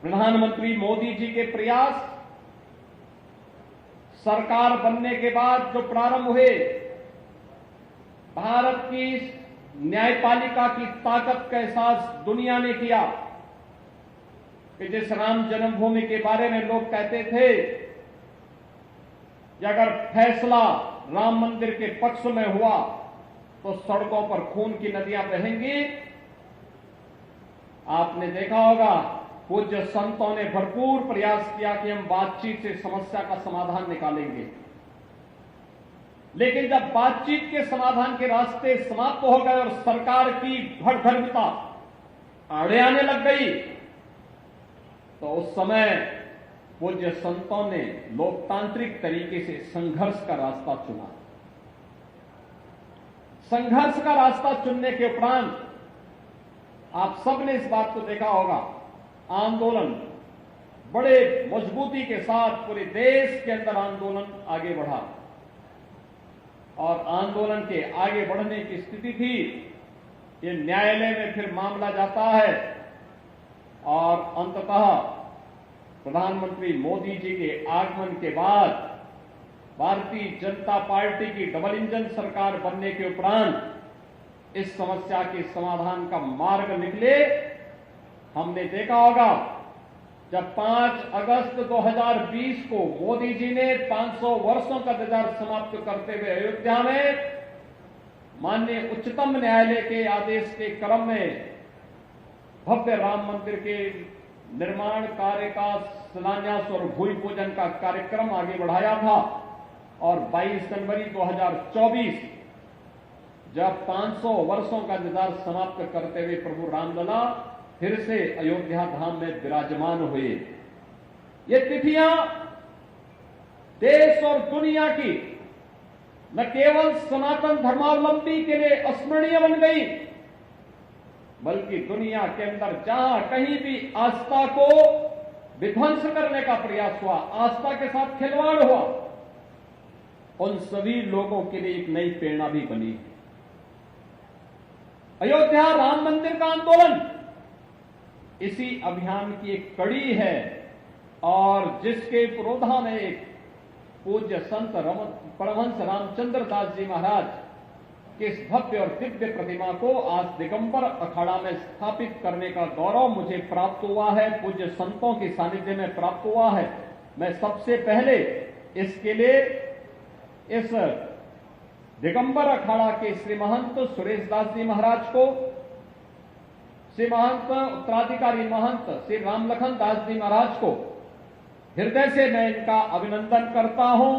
प्रधानमंत्री मोदी जी के प्रयास, सरकार बनने के बाद जो प्रारंभ हुए, भारत की न्यायपालिका की ताकत का एहसास दुनिया ने किया कि जिस राम जन्मभूमि के बारे में लोग कहते थे कि अगर फैसला राम मंदिर के पक्ष में हुआ तो सड़कों पर खून की नदियां बहेंगी। आपने देखा होगा पूज्य संतों ने भरपूर प्रयास किया कि हम बातचीत से समस्या का समाधान निकालेंगे, लेकिन जब बातचीत के समाधान के रास्ते समाप्त हो गए और सरकार की भड़धर्मिता आड़े आने लग गई, तो उस समय पूज्य संतों ने लोकतांत्रिक तरीके से संघर्ष का रास्ता चुना। संघर्ष का रास्ता चुनने के उपरांत आप सबने इस बात को देखा होगा, आंदोलन बड़े मजबूती के साथ पूरे देश के अंदर आंदोलन आगे बढ़ा और आंदोलन के आगे बढ़ने की स्थिति थी। ये न्यायालय में फिर मामला जाता है और अंततः प्रधानमंत्री मोदी जी के आगमन के बाद भारतीय जनता पार्टी की डबल इंजन सरकार बनने के उपरांत इस समस्या के समाधान का मार्ग निकले। हमने देखा होगा जब 5 अगस्त 2020 को मोदी जी ने 500 वर्षों का इंतजार समाप्त करते हुए अयोध्या में माननीय उच्चतम न्यायालय के आदेश के क्रम में भव्य राम मंदिर के निर्माण कार्य का शिलान्यास और भूमि पूजन का कार्यक्रम आगे बढ़ाया था और 22 जनवरी 2024 जब 500 वर्षों का इंतजार समाप्त करते हुए प्रभु रामलला फिर से अयोध्या धाम में विराजमान हुए। ये तिथियां देश और दुनिया की न केवल सनातन धर्मावलंबी के लिए अस्मरणीय बन गई, बल्कि दुनिया के अंदर जहां कहीं भी आस्था को विध्वंस करने का प्रयास हुआ, आस्था के साथ खिलवाड़ हुआ, उन सभी लोगों के लिए एक नई प्रेरणा भी बनी। अयोध्या राम मंदिर का आंदोलन इसी अभियान की एक कड़ी है और जिसके पुरोधा में एक पूज्य संत परमहंस रामचंद्र दास जी महाराज के इस भव्य और दिव्य प्रतिमा को आज दिगंबर अखाड़ा में स्थापित करने का गौरव मुझे प्राप्त हुआ है, पूज्य संतों के सानिध्य में प्राप्त हुआ है। मैं सबसे पहले इसके लिए इस दिगंबर अखाड़ा के श्री महंत सुरेश दास जी महाराज को, श्री महंत उत्तराधिकारी महंत श्री रामलखन दास जी महाराज को हृदय से मैं इनका अभिनंदन करता हूं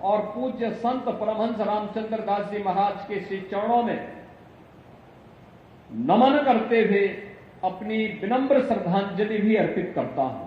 और पूज्य संत परमहंस रामचंद्र दास जी महाराज के श्री चरणों में नमन करते हुए अपनी विनम्र श्रद्धांजलि भी अर्पित करता हूं।